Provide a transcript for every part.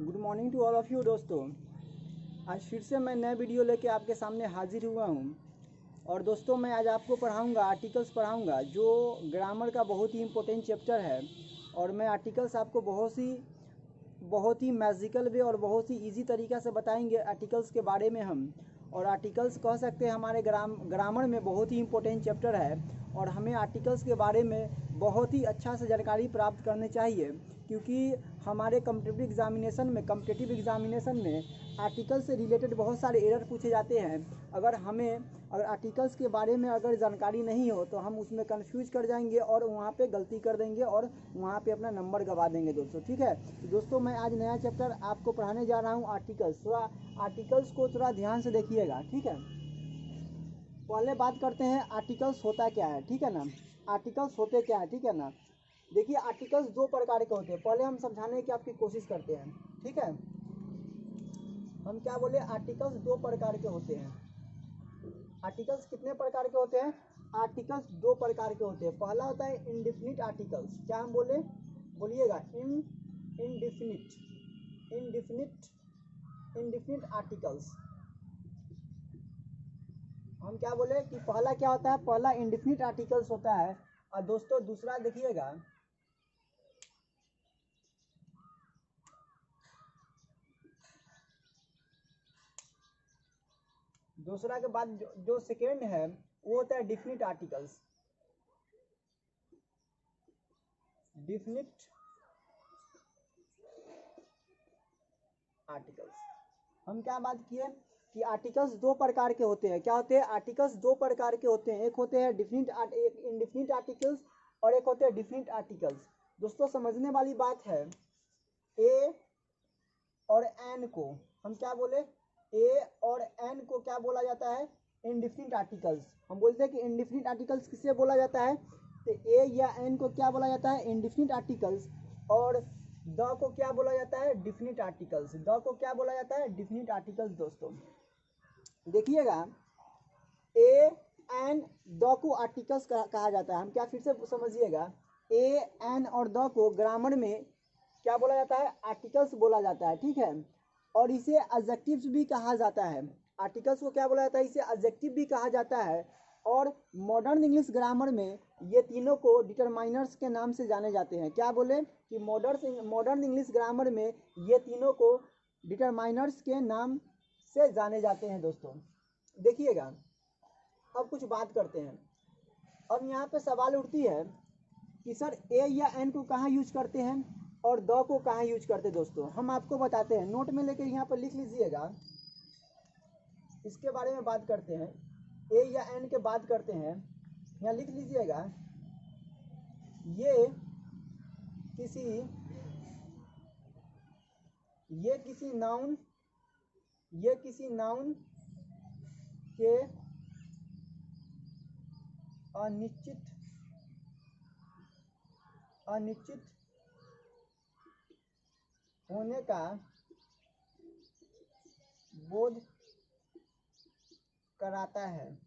Good morning to all of you दोस्तों। आज फिर से मैं नए वीडियो लेके आपके सामने हाजिर हुआ हूँ। और दोस्तों मैं आज आपको पढ़ाऊँगा, आर्टिकल्स पढ़ाऊँगा जो ग्रामर का बहुत ही इम्पोर्टेंट चैप्टर है। और मैं आर्टिकल्स आपको बहुत ही मैजिकल वे और बहुत ही इजी तरीक़ा से बताएंगे आर्टिकल्स के बारे में हम। और आर्टिकल्स कह सकते हैं हमारे ग्रामर में बहुत ही इम्पोर्टेंट चैप्टर है। और हमें आर्टिकल्स के बारे में बहुत ही अच्छा से जानकारी प्राप्त करनी चाहिए, क्योंकि हमारे कॉम्पिटिटिव एग्जामिनेशन में आर्टिकल से रिलेटेड बहुत सारे एरर पूछे जाते हैं। अगर आर्टिकल्स के बारे में अगर जानकारी नहीं हो तो हम उसमें कंफ्यूज कर जाएंगे और वहाँ पे गलती कर देंगे और वहाँ पे अपना नंबर गवा देंगे दोस्तों। ठीक है, तो दोस्तों मैं आज नया चैप्टर आपको पढ़ाने जा रहा हूँ आर्टिकल्स। थोड़ा आर्टिकल्स को थोड़ा ध्यान से देखिएगा, ठीक है। पहले बात करते हैं आर्टिकल्स होता क्या है, ठीक है ना। आर्टिकल्स होते क्या है, ठीक है ना। देखिए आर्टिकल्स दो प्रकार के होते हैं। पहले हम समझाने की आपकी कोशिश करते हैं, ठीक है। हम क्या बोले, आर्टिकल्स दो प्रकार के होते हैं। आर्टिकल्स कितने प्रकार के होते हैं? आर्टिकल्स दो प्रकार के होते हैं। पहला होता है इंडिफिनिट आर्टिकल्स। क्या हम बोले, बोलिएगा, इंडिफिनिट आर्टिकल्स। हम क्या बोले कि पहला क्या होता है, पहला इंडिफिनिट आर्टिकल्स होता है। और दोस्तों दूसरा देखिएगा, दूसरा के बाद जो सेकेंड है वो होता है डिफिनिट आर्टिकल्स। Definite articles. हम क्या बात किए कि आर्टिकल्स दो प्रकार के होते हैं। क्या होते हैं? आर्टिकल्स दो प्रकार के होते हैं। एक होते हैं इंडिफिनिट आर्टिकल्स और एक होते हैं डिफिनिट आर्टिकल्स। दोस्तों समझने वाली बात है, ए और एन को हम क्या बोले, ए और एन को क्या बोला जाता है? Indefinite articles. हम बोलते हैं कि इंडिफिनिट आर्टिकल्स किससे बोला जाता है, तो ए या एन को क्या बोला जाता है? Indefinite articles. और द को क्या बोला जाता है? Definite articles. द को क्या बोला जाता है? Definite articles. दोस्तों देखिएगा, ए एन द को आर्टिकल्स कहा जाता है। हम क्या, फिर से समझिएगा, ए एन और द को ग्रामर में क्या बोला जाता है? आर्टिकल्स बोला जाता है, ठीक है। और इसे एडजेक्टिव्स भी कहा जाता है। आर्टिकल्स को क्या बोला जाता है? इसे एडजेक्टिव भी कहा जाता है। और मॉडर्न इंग्लिश ग्रामर में ये तीनों को डिटरमाइनर्स के नाम से जाने जाते हैं। क्या बोले कि मॉडर्न इंग्लिश ग्रामर में ये तीनों को डिटरमाइनर्स के नाम से जाने जाते हैं। दोस्तों देखिएगा, अब कुछ बात करते हैं। अब यहाँ पे सवाल उठती है कि सर ए या एन को कहाँ यूज करते हैं और द को कहाँ यूज करते हैं। दोस्तों हम आपको बताते हैं, नोट में लेकर यहाँ पर लिख लीजिएगा। इसके बारे में बात करते हैं, ए या एन के बात करते हैं। यहाँ लिख लीजिएगा, ये किसी नाउन के अनिश्चित होने का बोध कराता है।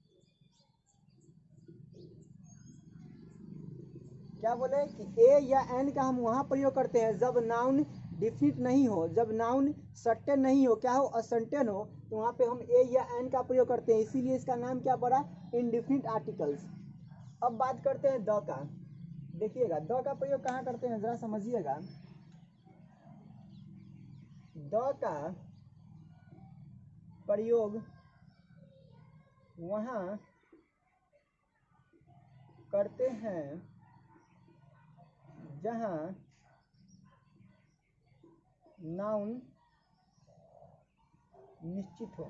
क्या बोले कि ए या एन का हम वहाँ प्रयोग करते हैं जब नाउन डिफिनिट नहीं हो, जब नाउन सर्टेन नहीं हो, क्या हो, असर्टेन हो, तो वहाँ पे हम ए या एन का प्रयोग करते हैं। इसीलिए इसका नाम क्या पड़ा? Indefinite articles. अब बात करते हैं द का। देखिएगा द का प्रयोग कहाँ करते हैं, जरा समझिएगा। द का प्रयोग वहाँ करते हैं जहाँ नाउन निश्चित हो।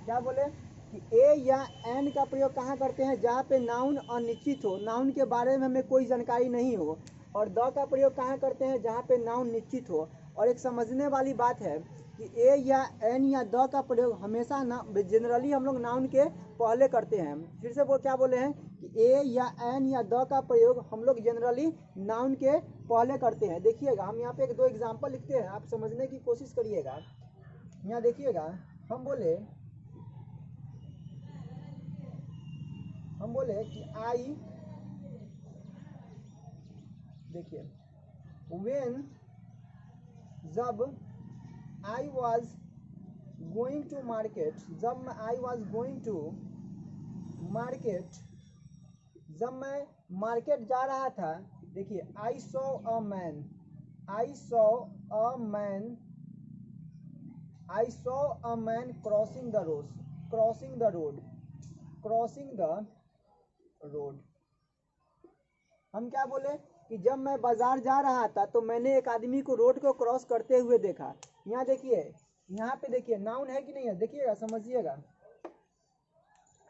क्या बोले कि ए या एन का प्रयोग कहाँ करते हैं? जहाँ पे नाउन अनिश्चित हो, नाउन के बारे में हमें कोई जानकारी नहीं हो। और द का प्रयोग कहाँ करते हैं? जहाँ पे नाउन निश्चित हो। और एक समझने वाली बात है कि ए या एन या द का प्रयोग हमेशा जनरली हम लोग नाउन के पहले करते हैं। फिर से वो क्या बोले हैं कि ए या एन या द का प्रयोग हम लोग जनरली नाउन के पहले करते हैं। देखिएगा हम यहाँ पे एक दो एग्जाम्पल लिखते हैं, आप समझने की कोशिश करिएगा। यहाँ देखिएगा, हम बोले कि आई देखिए when जब I was going to market, जब I was going to market, जब मैं मार्केट जा रहा था, देखिए I saw a man, I saw a man, I saw a man crossing the road, crossing the road, crossing the road. हम क्या बोले कि जब मैं बाजार जा रहा था तो मैंने एक आदमी को रोड को क्रॉस करते हुए देखा। यहाँ देखिए, यहाँ पे देखिए नाउन है कि नहीं है, देखिएगा समझिएगा।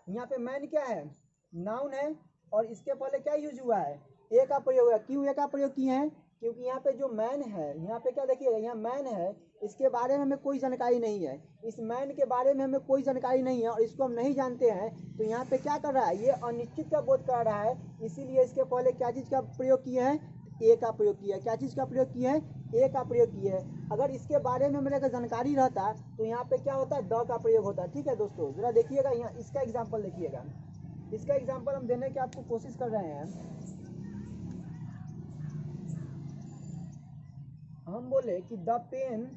यहाँ पे मैन क्या है, नाउन है, और इसके पहले क्या यूज हुआ है, ए का प्रयोग है। क्यों ए का प्रयोग किए हैं, क्योंकि यहाँ पे जो मैन है, यहाँ पे क्या देखिएगा, यहाँ मैन है, इसके बारे में हमें कोई जानकारी नहीं है, इस मैन के बारे में हमें कोई जानकारी नहीं है और इसको हम नहीं जानते हैं, तो यहाँ पे क्या कर रहा है, ये अनिश्चित का बोध कर रहा है, इसीलिए इसके पहले क्या चीज़ का प्रयोग किए हैं, ए का प्रयोग किया है। क्या चीज़ का प्रयोग किया है, ए का प्रयोग किया है। अगर इसके बारे में मेरे को जानकारी रहता तो यहाँ पे क्या होता है, द का प्रयोग होता है। ठीक है दोस्तों, जरा देखिएगा यहाँ इसका एग्जाम्पल देखिएगा, इसका एग्जाम्पल हम देने की आपको कोशिश कर रहे हैं। हम बोले कि the pen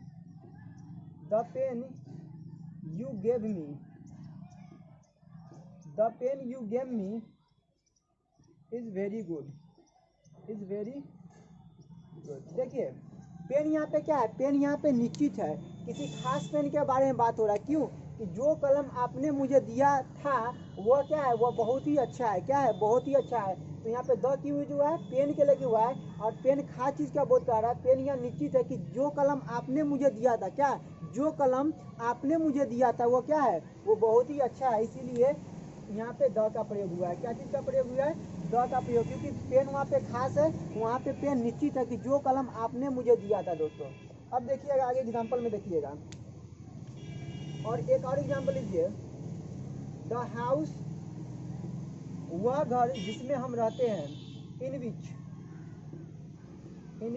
you gave me, the pen you gave me is very good, is very good. देखिए पेन यहाँ पे क्या है, पेन यहाँ पे निश्चित है, किसी खास पेन के बारे में बात हो रहा है। क्यों कि जो कलम आपने मुझे दिया था वह क्या है, वह बहुत ही अच्छा है। क्या है, बहुत ही अच्छा है। तो यहाँ पे द की यूज हुआ है, पेन के लगे हुआ है, और पेन खास चीज़ का बोध कर रहा है। पेन यहाँ निश्चित है कि जो कलम आपने मुझे दिया था, क्या जो कलम आपने मुझे दिया था वो क्या है, वो बहुत ही अच्छा है, इसीलिए यहाँ पे द का प्रयोग हुआ है। क्या चीज़ का प्रयोग हुआ है, द का प्रयोग, क्योंकि पेन वहाँ पे खास है, वहाँ पे पेन निश्चित है कि जो कलम आपने मुझे दिया था। दोस्तों अब देखिएगा आगे एग्जाम्पल में देखिएगा, और एक और एग्जाम्पल लीजिए, द हाउस, वह घर जिसमें हम रहते हैं, in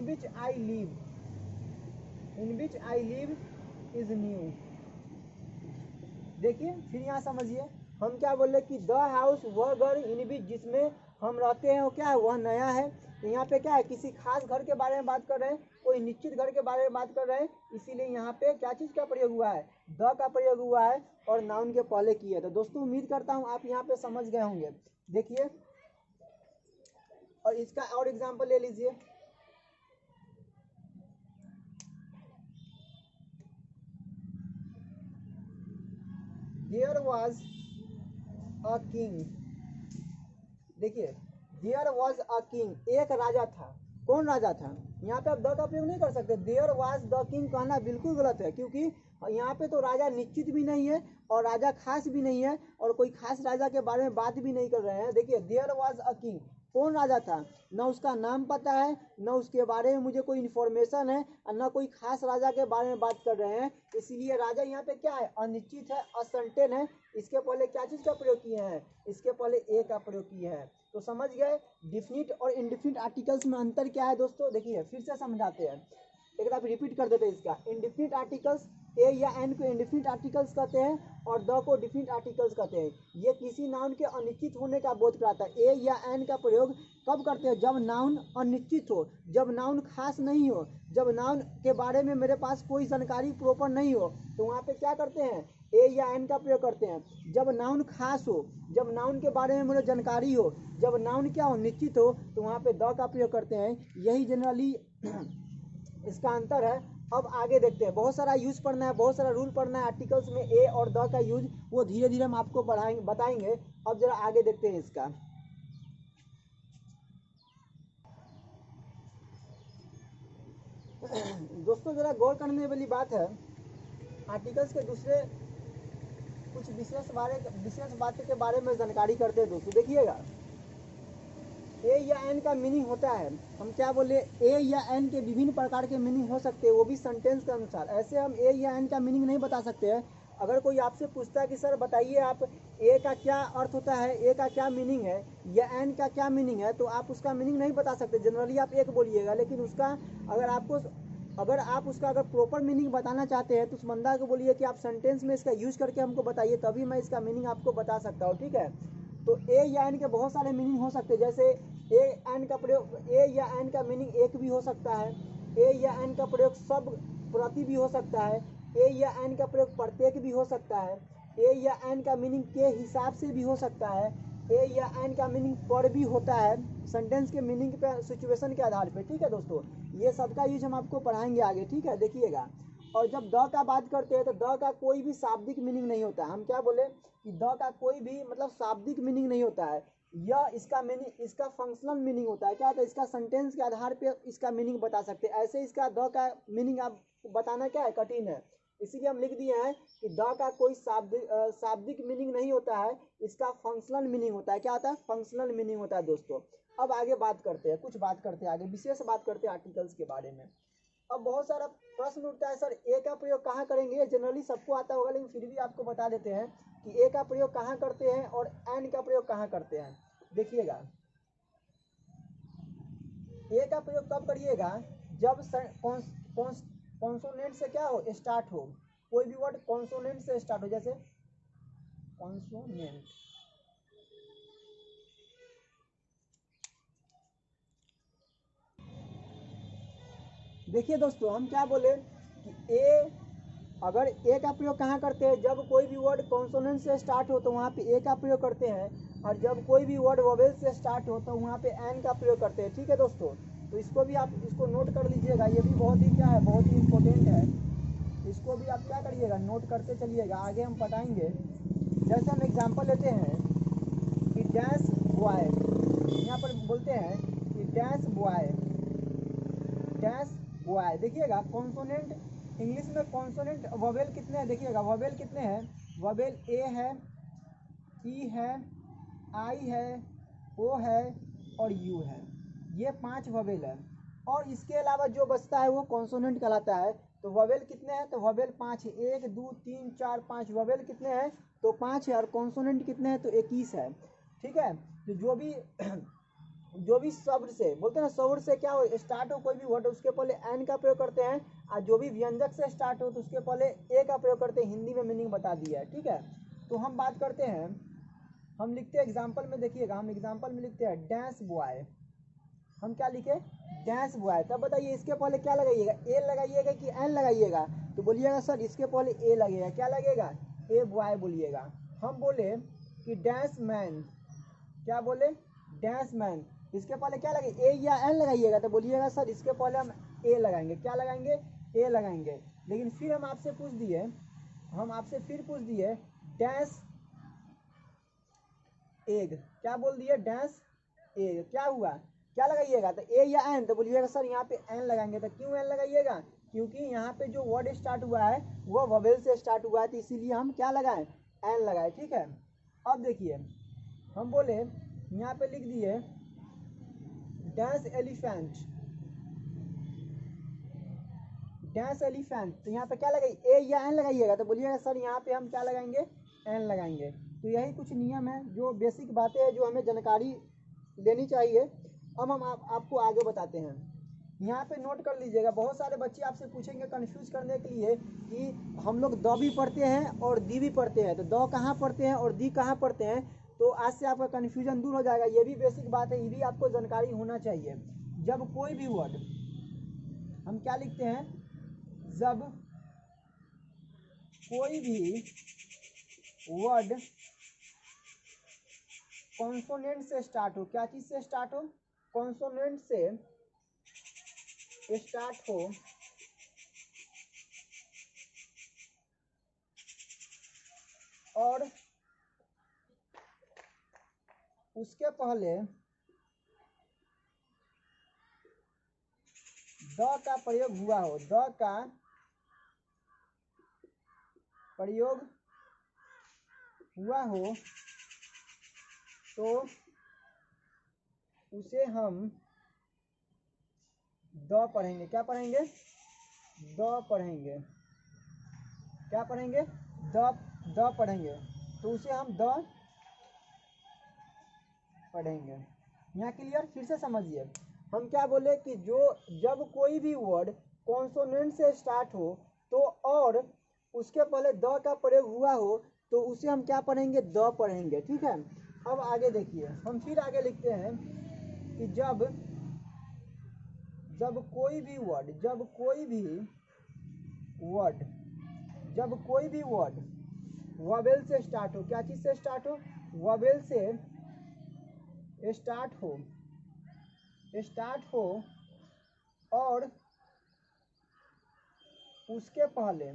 which I live, in which I live is new. देखिए फिर यहाँ समझिए, हम क्या बोले कि द हाउस, वह घर, इन विच जिसमें हम रहते हैं वो क्या है, वह नया है। तो यहाँ पे क्या है, किसी खास घर के बारे में बात कर रहे हैं, कोई निश्चित घर के बारे में बात कर रहे हैं, इसीलिए यहाँ पे क्या चीज़ का प्रयोग हुआ है, द का प्रयोग हुआ है, और नाउन के पहले किया। तो दोस्तों उम्मीद करता हूँ आप यहाँ पे समझ गए होंगे। देखिए और इसका और एग्जाम्पल ले लीजिए, देयर वॉज अ किंग। देखिए देयर वॉज अ किंग, एक राजा था। कौन राजा था, यहाँ पे आप द का प्रयोग नहीं कर सकते। देयर वॉज द किंग कहना बिल्कुल गलत है, क्योंकि यहाँ पे तो राजा निश्चित भी नहीं है और राजा खास भी नहीं है, और कोई खास राजा के बारे में बात भी नहीं कर रहे हैं। देखिए देयर वॉज अ किंग, कौन राजा था, न उसका नाम पता है, न उसके बारे में मुझे कोई इन्फॉर्मेशन है, और न कोई खास राजा के बारे में बात कर रहे हैं, इसीलिए राजा यहाँ पे क्या है, अनिश्चित है, असर्टेन है। इसके पहले क्या चीज़ का प्रयोग किए हैं, इसके पहले ए का प्रयोग किए हैं। तो समझ गए डिफिनिट और इनडिफिनिट आर्टिकल्स में अंतर क्या है। दोस्तों देखिए फिर से समझाते हैं, एक बार रिपीट कर देते हैं इसका। इंडिफिनिट आर्टिकल्स, ए या एन को इंडिफिनिट आर्टिकल्स कहते हैं, और द को डिफिनिट आर्टिकल्स कहते हैं। ये किसी नाउन के अनिश्चित होने का बोध कराता है। ए या एन का प्रयोग कब करते हैं, जब नाउन अनिश्चित हो, जब नाउन खास नहीं हो, जब नाउन के बारे में मेरे पास कोई जानकारी प्रॉपर नहीं हो, तो वहाँ पे क्या करते हैं, ए या एन का प्रयोग करते हैं। जब नाउन खास हो, जब नाउन के बारे में मुझे जानकारी हो, जब नाउन क्या हो, निश्चित हो, तो वहाँ पे द का प्रयोग करते हैं। यही जनरली इसका अंतर है। अब आगे देखते हैं, बहुत सारा यूज पढ़ना है, बहुत सारा रूल पढ़ना है आर्टिकल्स में ए और द का यूज, वो धीरे धीरे हम आपको बताएंगे। अब जरा आगे देखते हैं इसका। दोस्तों जरा गौर करने वाली बात है, आर्टिकल्स के दूसरे कुछ विशेष बातों के बारे में जानकारी करते हैं। दोस्तों देखिएगा, ए या एन का मीनिंग होता है, हम क्या बोले, ए या एन के विभिन्न प्रकार के मीनिंग हो सकते हैं, वो भी सेंटेंस के अनुसार। ऐसे हम ए या एन का मीनिंग नहीं बता सकते हैं। अगर कोई आपसे पूछता है कि सर बताइए आप ए का क्या अर्थ होता है, ए का क्या मीनिंग है, या एन का क्या मीनिंग है, तो आप उसका मीनिंग नहीं बता सकते। जनरली आप एक बोलिएगा, लेकिन उसका अगर आप उसका प्रॉपर मीनिंग बताना चाहते हैं तो उस बंदा को बोलिए कि आप सेंटेंस में इसका यूज करके हमको बताइए, तभी मैं इसका मीनिंग आपको बता सकता हूँ। ठीक है, तो ए या एन के बहुत सारे मीनिंग हो सकते हैं, जैसे ए एन का प्रयोग, ए या एन का मीनिंग एक भी हो सकता है, ए या एन का प्रयोग सब प्रति भी हो सकता है, ए या एन का प्रयोग प्रत्येक भी हो सकता है, ए या एन का मीनिंग के हिसाब से भी हो सकता है, ए या एन का मीनिंग पर भी होता है सेंटेंस के मीनिंग पे, सिचुएशन के आधार पे। ठीक है दोस्तों, ये सबका यूज हम आपको पढ़ाएंगे आगे। ठीक है, देखिएगा। और जब द का बात करते हैं तो द का कोई भी शाब्दिक मीनिंग नहीं होता है। हम क्या बोले कि द का कोई भी मतलब शाब्दिक मीनिंग नहीं होता है, यह इसका मीनिंग, इसका फंक्शनल मीनिंग होता है। क्या होता है, इसका सेंटेंस के आधार पे इसका मीनिंग बता सकते हैं। ऐसे इसका द का मीनिंग आप बताना क्या है, कठिन है, इसीलिए हम लिख दिए हैं कि द का कोई शाब्दिक मीनिंग नहीं होता है, इसका फंक्शनल मीनिंग होता है। क्या होता है, फंक्शनल मीनिंग होता है दोस्तों। अब आगे बात करते हैं, कुछ बात करते हैं आगे, विशेष बात करते हैं आर्टिकल्स के बारे में। अब बहुत सारा प्रश्न उठता है, सर ए का प्रयोग कहाँ करेंगे, ये जनरली सबको आता होगा, लेकिन फिर भी आपको बता देते हैं कि ए का प्रयोग कहाँ करते हैं और एन का प्रयोग कहाँ करते हैं। देखिएगा, ए का प्रयोग कब करिएगा, जब कॉन्सोनेंट से क्या हो, स्टार्ट हो, कोई भी वर्ड कॉन्सोनेंट से स्टार्ट हो, जैसे कॉन्सोनेंट। देखिए दोस्तों, हम क्या बोले कि ए, अगर ए का प्रयोग कहाँ करते हैं, जब कोई भी वर्ड कॉन्सोनेंट से स्टार्ट हो तो वहाँ पे ए का प्रयोग करते हैं, और जब कोई भी वर्ड वोवेल से स्टार्ट हो तो वहाँ पे एन का प्रयोग करते हैं। ठीक है दोस्तों, तो इसको भी आप इसको नोट कर लीजिएगा, ये भी बहुत ही क्या है, बहुत ही इंपॉर्टेंट है। इसको भी आप क्या करिएगा, नोट करते चलिएगा, आगे हम बताएंगे। जैसे हम एग्जाम्पल लेते हैं कि डैश बॉय, यहाँ पर बोलते हैं कि डैश बॉय, डैश बॉय। देखिएगा, कॉन्सोनेंट इंग्लिश में कॉन्सोनेंट वोवेल कितने हैं, देखिएगा वोवेल कितने हैं, वोवेल ए है, ई है, आई है, ओ है और यू है, ये 5 वोवेल है। और इसके अलावा जो बचता है वो कॉन्सोनेंट कहलाता है। तो वोवेल कितने हैं, तो वोवेल 5 है, 1 2 3 4 5, वोवेल कितने हैं, तो 5 है, और कॉन्सोनेंट कितने हैं, तो 21 है। ठीक है, तो जो भी शब्द से बोलते हैं, शब्द से क्या हो, स्टार्ट हो कोई भी वर्ड, उसके पहले एन का प्रयोग करते हैं, और जो भी व्यंजक से स्टार्ट हो तो उसके पहले ए का प्रयोग करते हैं। हिंदी में मीनिंग बता दिया है। ठीक है, तो हम बात करते हैं, हम लिखते हैं एग्जाम्पल में, देखिएगा हम एग्जाम्पल में लिखते हैं डैश बॉय। हम क्या लिखे, डैश बॉय। तब बताइए इसके पहले क्या लगाइएगा, ए लगाइएगा कि एन लगाइएगा, तो बोलिएगा सर इसके पहले ए लगेगा, क्या लगेगा, ए बॉय बोलिएगा। हम बोले कि डैश मैन, क्या बोले, डैश मैन, इसके पहले क्या लगे, ए या एन लगाइएगा, तो बोलिएगा सर इसके पहले हम ए लगाएंगे, क्या लगाएंगे, ए लगाएंगे। लेकिन फिर हम आपसे पूछ दिए, डैश एग, क्या बोल दिए, डैश एग, क्या हुआ, क्या लगाइएगा, तो ए या एन, तो बोलिएगा सर यहाँ पे एन लगाएंगे। तो क्यों एन लगाइएगा, क्योंकि यहाँ पे जो वर्ड स्टार्ट हुआ है वो वोवेल से स्टार्ट हुआ है, तो इसीलिए हम क्या लगाएं, एन लगाए। ठीक है, अब देखिए हम बोले यहाँ पे लिख दिए डैश एलिफेंट, डैश एलिफेंट, तो यहाँ पे क्या लगाइए, ए या एन लगाइएगा, तो बोलिएगा सर यहाँ पे हम क्या लगाएंगे, एन लगाएंगे। तो यही कुछ नियम है, जो बेसिक बातें हैं, जो हमें जानकारी लेनी चाहिए। अब हम आपको आगे बताते हैं, यहाँ पे नोट कर लीजिएगा। बहुत सारे बच्चे आपसे पूछेंगे कंफ्यूज करने के लिए कि हम लोग द भी पढ़ते हैं और दी भी पढ़ते हैं, तो द कहाँ पढ़ते हैं और दी कहाँ पढ़ते हैं, तो आज से आपका कन्फ्यूजन दूर हो जाएगा। ये भी बेसिक बात है, ये भी आपको जानकारी होना चाहिए। जब कोई भी वर्ड, हम क्या लिखते हैं, जब कोई भी वर्ड कॉन्सोनेंट से स्टार्ट हो, क्या चीज से स्टार्ट हो, कॉन्सोनेंट से स्टार्ट हो, और उसके पहले द का प्रयोग हुआ हो, द का प्रयोग हुआ हो, तो उसे हम द पढ़ेंगे, क्या पढ़ेंगे, द पढ़ेंगे, क्या पढ़ेंगे, द पढ़ेंगे, तो उसे हम द पढ़ेंगे। यहाँ क्लियर, फिर से समझिए, हम क्या बोले कि जब कोई भी वर्ड कॉन्सोनेंट से स्टार्ट हो तो और उसके पहले द का प्रयोग हुआ हो तो उसे हम क्या पढ़ेंगे, द पढ़ेंगे। ठीक है, अब आगे देखिए, हम फिर आगे लिखते हैं कि जब कोई भी वर्ड वोवेल से स्टार्ट हो, क्या चीज से स्टार्ट हो, वोवेल से स्टार्ट हो और उसके पहले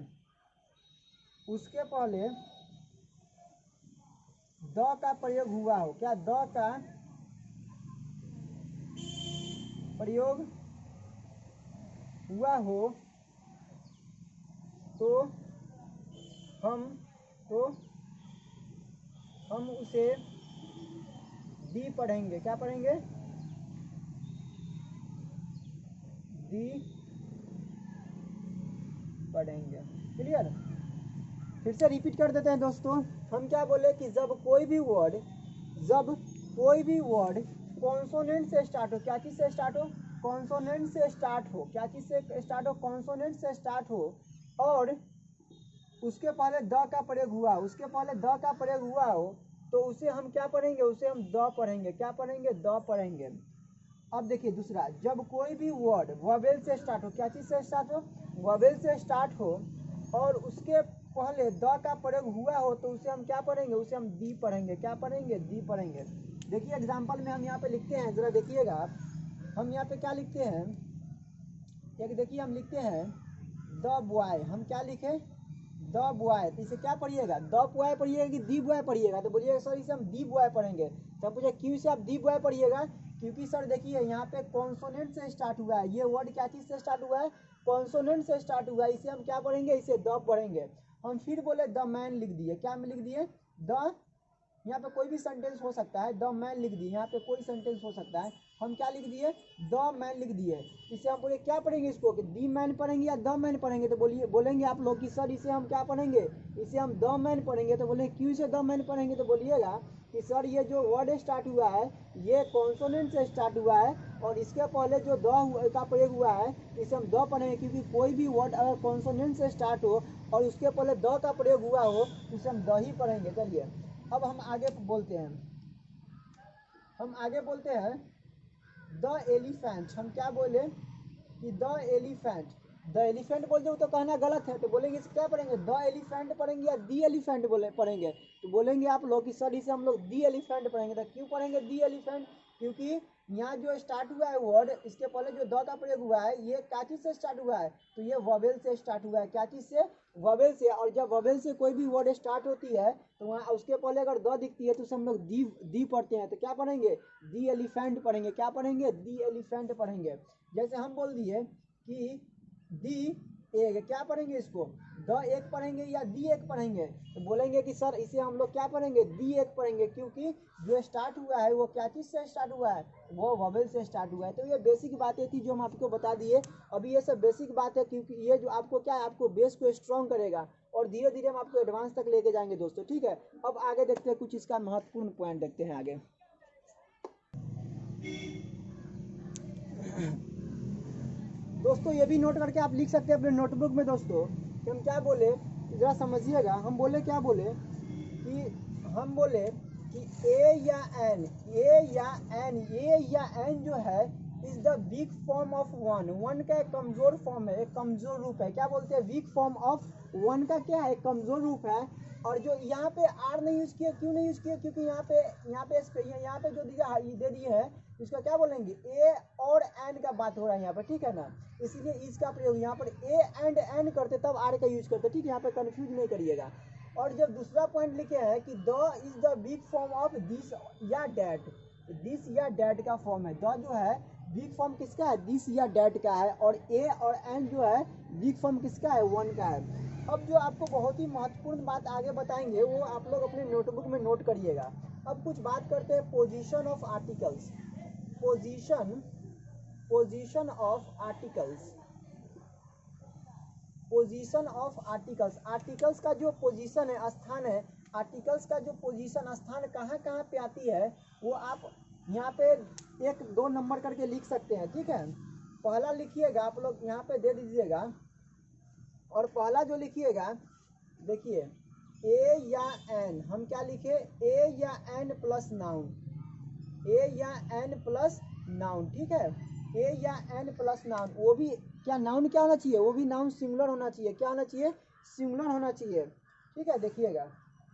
द का प्रयोग हुआ हो, क्या द का प्रयोग हुआ हो तो हम उसे दी पढ़ेंगे, क्या पढ़ेंगे, दी पढ़ेंगे। क्लियर? फिर से रिपीट कर देते हैं दोस्तों। हम क्या बोले कि जब कोई भी वर्ड कॉन्सोनेंट से स्टार्ट हो, क्या चीज से स्टार्ट हो, कॉन्सोनेंट से स्टार्ट हो, क्या चीज से स्टार्ट हो, कॉन्सोनेंट से स्टार्ट हो और उसके पहले द का प्रयोग हुआ हो तो उसे हम क्या पढ़ेंगे, उसे हम द पढ़ेंगे, क्या पढ़ेंगे, द पढ़ेंगे। अब देखिए दूसरा, जब कोई भी वर्ड वोवेल से स्टार्ट हो, क्या चीज से स्टार्ट हो, वोवेल से स्टार्ट हो और उसके पहले द का प्रयोग हुआ हो तो उसे हम क्या पढ़ेंगे, उसे हम दी पढ़ेंगे, क्या पढ़ेंगे, दी पढ़ेंगे। देखिए एग्जाम्पल में हम यहाँ पे लिखते हैं, जरा देखिएगा आप, हम यहाँ पे क्या लिखते हैं, एक देखिए हम लिखते हैं द बॉय, हम क्या लिखे, द बॉय, तो इसे क्या पढ़िएगा, द बॉय पढ़िएगा कि दी बॉय पढ़िएगा, तो बोलिएगा सर इसे हम दी बॉय पढ़ेंगे। तो आप पूछे क्यों से आप दी बॉय पढ़िएगा, क्योंकि सर देखिए यहाँ पे कॉन्सोनेंट से स्टार्ट हुआ है, ये वर्ड क्या चीज से स्टार्ट हुआ है, कॉन्सोनेंट से स्टार्ट हुआ है, इसे हम क्या पढ़ेंगे, इसे द पढ़ेंगे। हम फिर बोले द मैन लिख दिए, क्या लिख दिए, द, यहाँ पे कोई भी सेंटेंस हो सकता है, द मैन लिख दिए, यहाँ पे कोई सेंटेंस हो सकता है, हम क्या लिख दिए, द मैन लिख दिए। इसे हम बोले क्या पढ़ेंगे, इसको कि दी मैन पढ़ेंगे या द मैन पढ़ेंगे, तो बोलेंगे आप लोग कि सर इसे हम क्या पढ़ेंगे, इसे हम द मैन पढ़ेंगे। तो बोले क्यों से द मैन पढ़ेंगे, तो बोलिएगा कि सर ये जो वर्ड स्टार्ट हुआ है ये कॉन्सोनेंट से स्टार्ट हुआ है और इसके पहले जो द का प्रयोग हुआ है इसे हम द पढ़ेंगे, क्योंकि कोई भी वर्ड अगर कॉन्सोनेंट से स्टार्ट हो और उसके पहले द का प्रयोग हुआ हो तो इसे हम द ही पढ़ेंगे। चलिए अब हम आगे बोलते हैं, द एलिफेंट, हम क्या बोले कि द एलिफेंट बोल दो तो कहना गलत है, तो बोलेंगे इसे क्या पढ़ेंगे, द एलिफेंट पढ़ेंगे या दी एलिफेंट पढ़ेंगे, तो बोलेंगे आप लोग कि सर इसे हम लोग दी एलिफेंट पढ़ेंगे। तो क्यों पढ़ेंगे दी एलिफेंट, क्योंकि यहाँ जो स्टार्ट हुआ है वर्ड, इसके पहले जो द का प्रयोग हुआ है ये क्या चीज से स्टार्ट हुआ है, तो ये वोवेल से स्टार्ट हुआ है, क्या चीज से, वोवेल से। और जब वोवेल से कोई भी वर्ड स्टार्ट होती है तो वहाँ उसके पहले अगर द दिखती है तो उसे हम लोग दी पढ़ते हैं, तो क्या पढ़ेंगे, दी एलिफेंट पढ़ेंगे, क्या पढ़ेंगे, दी एलिफेंट पढ़ेंगे। जैसे हम बोल दिए कि दी एक, क्या पढ़ेंगे इसको, द एक पढ़ेंगे या दी एक पढ़ेंगे, तो बोलेंगे कि सर इसे हम लोग क्या पढ़ेंगे, दी एक पढ़ेंगे, क्योंकि जो स्टार्ट हुआ है वो क्या चीज से स्टार्ट हुआ है, वो वोवेल से स्टार्ट हुआ है। तो ये बेसिक बातें थी जो हम आपको बता दिए। अभी ये सब बेसिक बात है क्योंकि ये जो आपको क्या है, आपको बेस को स्ट्रॉन्ग करेगा और धीरे धीरे हम आपको एडवांस तक लेके जाएंगे दोस्तों, ठीक है। अब आगे देखते हैं, कुछ इसका महत्वपूर्ण पॉइंट देखते हैं आगे। दोस्तों ये भी नोट करके आप लिख सकते हैं अपने नोटबुक में दोस्तों कि हम क्या बोले, जरा समझिएगा, हम बोले क्या बोले कि ए या एन जो है is the weak form of one का एक कमजोर फॉर्म है, एक कमजोर रूप है, क्या बोलते हैं, वीक फॉर्म ऑफ वन का क्या है, कमजोर रूप है। और जो यहाँ पे आर नहीं यूज किया, क्यों नहीं यूज किया, क्योंकि यहाँ पे जो दे दिए है इसका क्या बोलेंगे, ए और एन का बात हो रहा है यहाँ पे, ठीक है ना, इसीलिए इसका प्रयोग यहाँ पर ए एंड एन करते तब आर का यूज करते, ठीक है, यहाँ पे कंफ्यूज नहीं करिएगा। और जब दूसरा पॉइंट लिखे हैं कि the is the weak form of this या डैट का फॉर्म है, द जो है वीक फॉर्म किसका है, दिस या डैट का है, और ए और एन जो है वीक फॉर्म किसका है, वन का है। अब जो आपको बहुत ही महत्वपूर्ण बात आगे बताएंगे वो आप लोग अपने नोटबुक में नोट करिएगा। अब कुछ बात करते हैं position of articles, position of articles का जो पोजीशन है, स्थान है, आर्टिकल्स का जो पोजीशन स्थान कहाँ कहाँ पे आती है वो आप यहाँ पे 1-2 नंबर करके लिख सकते हैं, ठीक है। पहला लिखिएगा, आप लोग यहाँ पे दे दीजिएगा, और पहला जो लिखिएगा देखिए ए या एन, हम क्या लिखे, ए या एन प्लस नाउन, ए या एन प्लस नाउन, ठीक है, ए या एन प्लस नाउन, वो भी क्या नाउन क्या होना चाहिए, वो भी नाउन सिंगुलर होना चाहिए, क्या होना चाहिए, सिंगुलर होना चाहिए, ठीक है। देखिएगा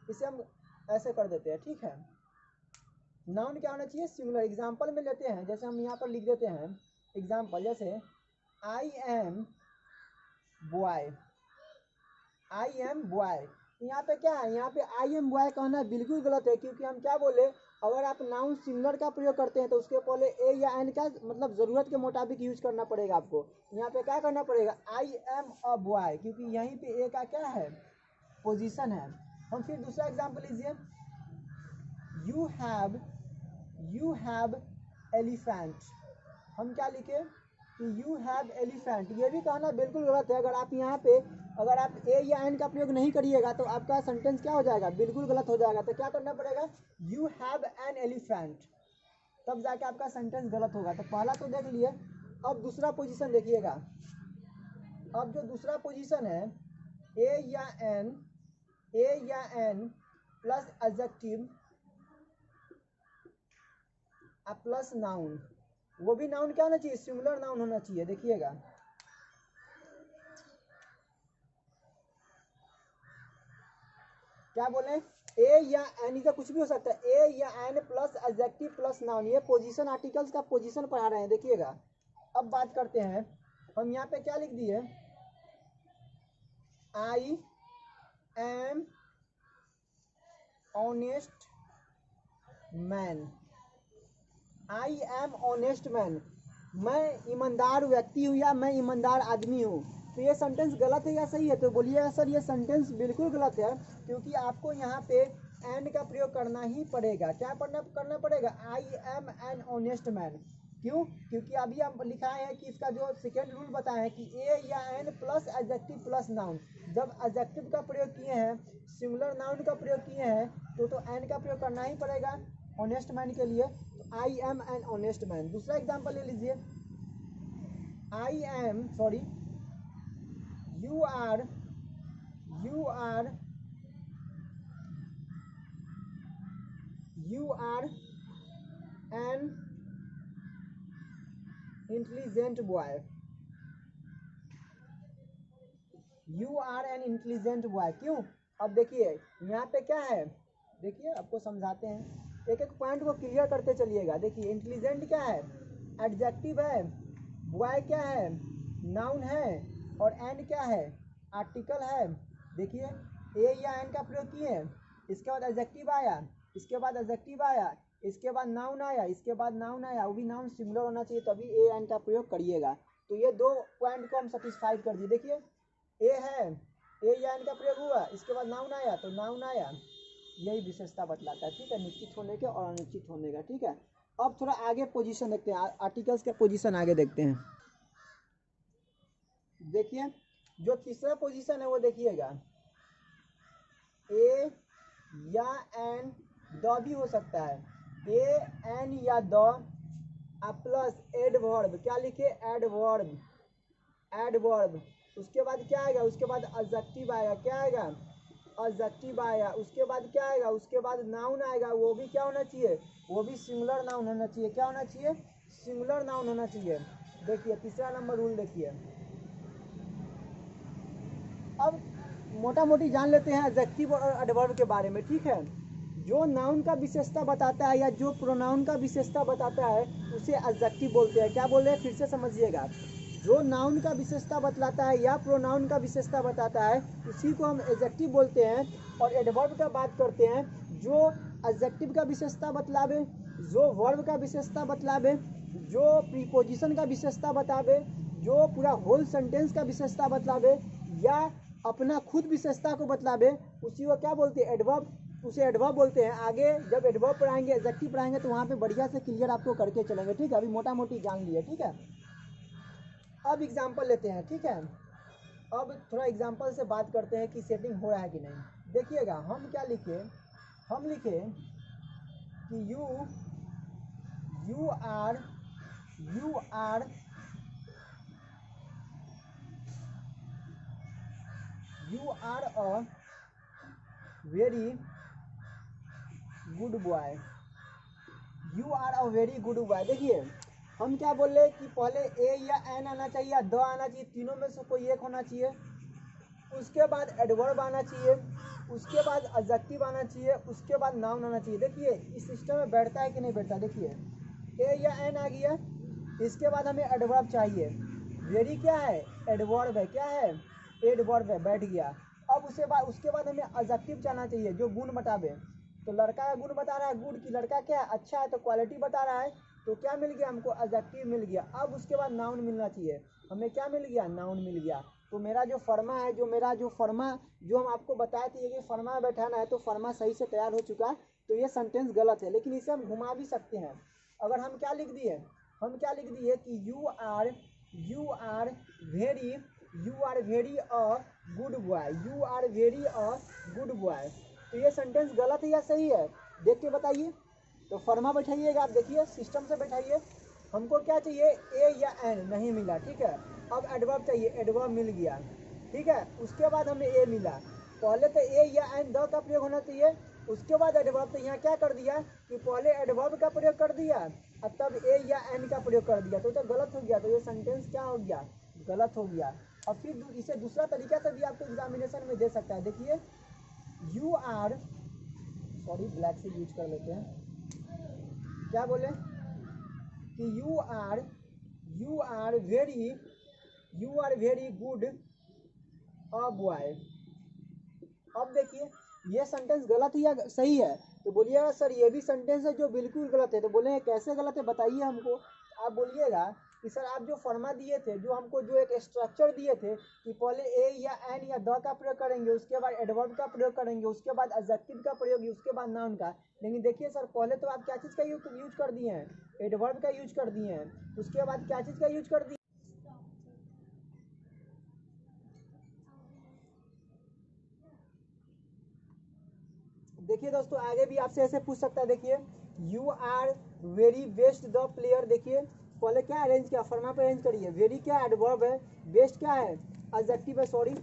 इसे हम ऐसे कर देते हैं, ठीक है, नाउन क्या होना चाहिए, सिंगुलर। एग्जाम्पल में लेते हैं, जैसे हम यहाँ पर लिख देते हैं एग्जाम्पल, जैसे I am boy, I am boy, यहाँ पे क्या है, यहाँ पे आई एम बॉय कहना बिल्कुल गलत है, क्योंकि हम क्या बोले, अगर आप नाउन सिंगुलर का प्रयोग करते हैं तो उसके पहले ए या एन का मतलब जरूरत के मुताबिक यूज करना पड़ेगा आपको। यहाँ पे क्या करना पड़ेगा, आई एम अ बॉय, क्योंकि यहीं पे ए का क्या है, पोजीशन है। हम फिर दूसरा एग्जाम्पल लीजिए, यू हैव एलिफेंट, हम क्या लिखे कि यू हैव एलिफेंट, ये भी कहना बिल्कुल गलत है। अगर आप यहाँ पे अगर आप ए या एन का प्रयोग नहीं करिएगा तो आपका सेंटेंस क्या हो जाएगा, बिल्कुल गलत हो जाएगा। तो क्या करना पड़ेगा, यू हैव एन एलिफेंट, तब जाके आपका सेंटेंस गलत होगा। तो पहला तो देख लिए, अब दूसरा पोजीशन देखिएगा, अब जो दूसरा पोजीशन है, ए या an plus adjective plus noun, वो भी नाउन क्या होना चाहिए, सिंगुलर नाउन होना चाहिए। देखिएगा क्या बोले, ए या एन का कुछ भी हो सकता है, ए या an plus adjective plus noun, ये पोजीशन आर्टिकल्स का पोजीशन पढ़ा रहे हैं। देखिएगा अब बात करते हैं, हम यहाँ पे क्या लिख दिए, I am honest man, I am honest man, मैं ईमानदार व्यक्ति हूँ या मैं ईमानदार आदमी हूँ। तो ये सेंटेंस गलत है या सही है, तो बोलिएगा सर ये सेंटेंस बिल्कुल गलत है, क्योंकि आपको यहाँ पे एन का प्रयोग करना ही पड़ेगा। क्या करना पड़ेगा, आई एम एन ऑनेस्ट मैन, क्यों, क्योंकि अभी हम लिखाए हैं कि इसका जो सेकेंड रूल बताए हैं कि ए या an plus adjective plus noun, जब एडजेक्टिव का प्रयोग किए हैं, सिंगुलर नाउन का प्रयोग किए हैं, तो एन का प्रयोग करना ही पड़ेगा ऑनेस्ट मैन के लिए। I am an honest man. दूसरा एग्जांपल ले लीजिए, I am sorry you are an intelligent boy, you are an intelligent boy, क्यों। अब देखिए यहाँ पे क्या है, देखिए आपको समझाते हैं, एक एक पॉइंट को क्लियर करते चलिएगा। देखिए इंटेलिजेंट क्या है, एडजेक्टिव है, बॉय क्या है, नाउन है, और एन क्या है, आर्टिकल है। देखिए ए या एन का प्रयोग किए, इसके बाद एडजेक्टिव आया, इसके बाद एडजेक्टिव आया, इसके बाद नाउन आया, इसके बाद नाउन आया, वो भी नाउन सिंगुलर होना चाहिए, तभी ए एन का प्रयोग करिएगा। तो ये दो पॉइंट को हम सेटिस्फाइड कर दिए। देखिए ए है, ए या एन का प्रयोग हुआ, इसके बाद नाउन आया तो नाउन आया, यही विशेषता बतलाता है, ठीक है, निश्चित होने के और अनिश्चित होने का, ठीक है। अब थोड़ा आगे पोजीशन देखते हैं, आर्टिकल्स का पोजीशन आगे देखते हैं। देखिए जो तीसरा पोजीशन है वो देखिएगा, ए या एन द भी हो सकता है, ए एन या द प्लस एडवर्ब, क्या लिखे, एडवर्ब, उसके बाद क्या आएगा, उसके बाद एडजेक्टिव आएगा, क्या आएगा, एडजेक्टिव आएगा, उसके बाद क्या आएगा, उसके बाद नाउन आएगा, वो भी क्या होना चाहिए, वो भी सिंगुलर नाउन होना चाहिए, क्या होना चाहिए, सिंगुलर नाउन होना चाहिए। देखिए तीसरा नंबर रूल देखिए, अब मोटा मोटी जान लेते हैं एडजेक्टिव और एडवर्ब के बारे में, ठीक है। जो नाउन का विशेषता बताता है या जो प्रोनाउन का विशेषता बताता है उसे एडजेक्टिव बोलते हैं। क्या बोल रहे हैं, फिर से समझिएगा, जो नाउन का विशेषता बतलाता है या प्रोनाउन का विशेषता बताता है उसी को हम एडजेक्टिव बोलते हैं। और एडवर्ब का बात करते हैं, जो एडजेक्टिव का विशेषता बतलावे, जो वर्ब का विशेषता बतलावे, जो प्रीपोजिशन का विशेषता बतावे, जो पूरा होल सेंटेंस का विशेषता बतलावे, या अपना खुद विशेषता को बतलावे, उसी को क्या बोलते हैं, एडवर्ब, उसे एडवर्ब बोलते हैं। आगे जब एडवर्ब पढ़ाएंगे, एडजेक्टिव पढ़ाएंगे तो वहाँ पे बढ़िया से क्लियर आपको करके चलेंगे, ठीक है। अभी मोटा मोटी जान लिए, ठीक है। अब एग्जाम्पल लेते हैं, ठीक है। अब थोड़ा एग्जाम्पल से बात करते हैं कि सेटिंग हो रहा है कि नहीं। देखिएगा हम क्या लिखे, हम लिखे कि you are a very good boy, you are a very good boy. देखिए हम क्या बोल रहे कि पहले ए या एन आना चाहिए या द आना चाहिए, तीनों में से कोई एक होना चाहिए, उसके बाद एडवर्ब आना चाहिए, उसके बाद एडजेक्टिव आना चाहिए, उसके बाद नाउन आना चाहिए। देखिए इस सिस्टम में बैठता है कि नहीं बैठता। देखिए ए या एन आ गया, इसके बाद हमें एडवर्ब चाहिए, वेरी क्या है एडवर्ब है, क्या है एडवर्ब है, बैठ गया। अब उसके बाद हमें एडजेक्टिव चाहना चाहिए जो गुण बतावे। तो लड़का का गुण बता रहा है गुड, की लड़का क्या है अच्छा है, तो क्वालिटी बता रहा है, तो क्या मिल गया हमको एडजेक्टिव मिल गया। अब उसके बाद नाउन मिलना चाहिए, हमें क्या मिल गया नाउन मिल गया। तो मेरा जो फर्मा है, जो फर्मा जो हम आपको बताए थे कि फर्मा में बैठाना है, तो फर्मा सही से तैयार हो चुका है। तो ये सेंटेंस गलत है, लेकिन इसे हम घुमा भी सकते हैं। अगर हम क्या लिख दिए कि you are very a good boy, you are very a good boy. तो ये सेंटेंस गलत है या सही है, देख के बताइए। तो फर्मा बैठाइएगा आप, देखिए सिस्टम से बैठाइए। हमको क्या चाहिए ए या एन, नहीं मिला, ठीक है। अब एडवर्ब चाहिए, एडवर्ब मिल गया, ठीक है। उसके बाद हमें ए मिला, पहले तो ए या एन द का प्रयोग होना चाहिए, उसके बाद एडवर्ब। तो यहाँ क्या कर दिया कि पहले एडवर्ब का प्रयोग कर दिया और तब ए या एन का प्रयोग कर दिया, तो गलत हो गया। तो ये सेंटेंस क्या हो गया गलत हो गया। और फिर इसे दूसरा तरीका से भी आपको एग्जामिनेशन में दे सकता है। देखिए यू आर, सॉरी ब्लैक से यूज कर लेते हैं, क्या बोले कि you are very good a boy. अब देखिए ये सेंटेंस गलत है या सही है, तो बोलिएगा सर ये भी सेंटेंस है जो बिल्कुल गलत है। तो बोलेंगे कैसे गलत है बताइए हमको। आप बोलिएगा कि सर आप जो फर्मा दिए थे, जो हमको जो एक स्ट्रक्चर दिए थे कि पहले ए या एन या द का प्रयोग करेंगे, उसके बाद एडवर्ब का प्रयोग करेंगे, उसके बाद एडजेक्टिव का प्रयोग, उसके बाद नाउन का। लेकिन देखिए सर पहले तो आप क्या चीज़ का यूज कर दिए हैं, एडवर्ब का यूज कर दिए हैं, उसके बाद क्या चीज़ का यूज कर दिए। देखिए दोस्तों आगे भी आपसे ऐसे पूछ सकता है। देखिए you are very best the player. देखिए पहले क्या अरेंज किया, फर्मा पे अरेंज करिए। वेरी क्या एडवर्ब है, बेस्ट क्या है एडजेक्टिव है, सॉरी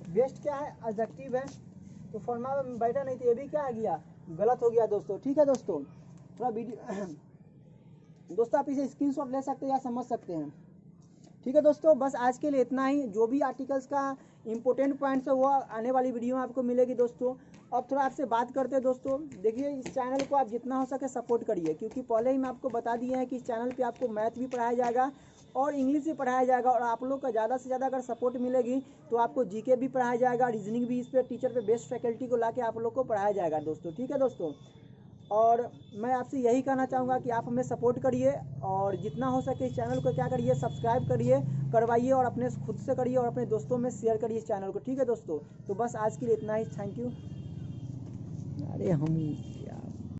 बेस्ट क्या है एडजेक्टिव है, तो फर्मा में बैठा नहीं, तो ये भी क्या आ गया गलत हो गया दोस्तों। ठीक है दोस्तों, थोड़ा वीडियो दोस्तों आप इसे स्क्रीनशॉट ले सकते हैं या समझ सकते हैं। ठीक है दोस्तों, बस आज के लिए इतना ही। जो भी आर्टिकल्स का इंपॉर्टेंट पॉइंट्स है वो आने वाली वीडियो में आपको मिलेगी दोस्तों। अब थोड़ा आपसे बात करते हैं दोस्तों। देखिए इस चैनल को आप जितना हो सके सपोर्ट करिए, क्योंकि पहले ही मैं आपको बता दिए हैं कि इस चैनल पे आपको मैथ भी पढ़ाया जाएगा और इंग्लिश भी पढ़ाया जाएगा। और आप लोग का ज़्यादा से ज़्यादा अगर सपोर्ट मिलेगी तो आपको जीके भी पढ़ाया जाएगा, रीजनिंग भी। इस पर टीचर पे बेस्ट फैकल्टी को ला के आप लोग को पढ़ाया जाएगा दोस्तों। ठीक है दोस्तों, और मैं आपसे यही कहना चाहूँगा कि आप हमें सपोर्ट करिए और जितना हो सके इस चैनल को क्या करिए सब्सक्राइब करवाइए और अपने खुद से करिए और अपने दोस्तों में शेयर करिए इस चैनल को। ठीक है दोस्तों, तो बस आज के लिए इतना ही। Thank you. अरे हम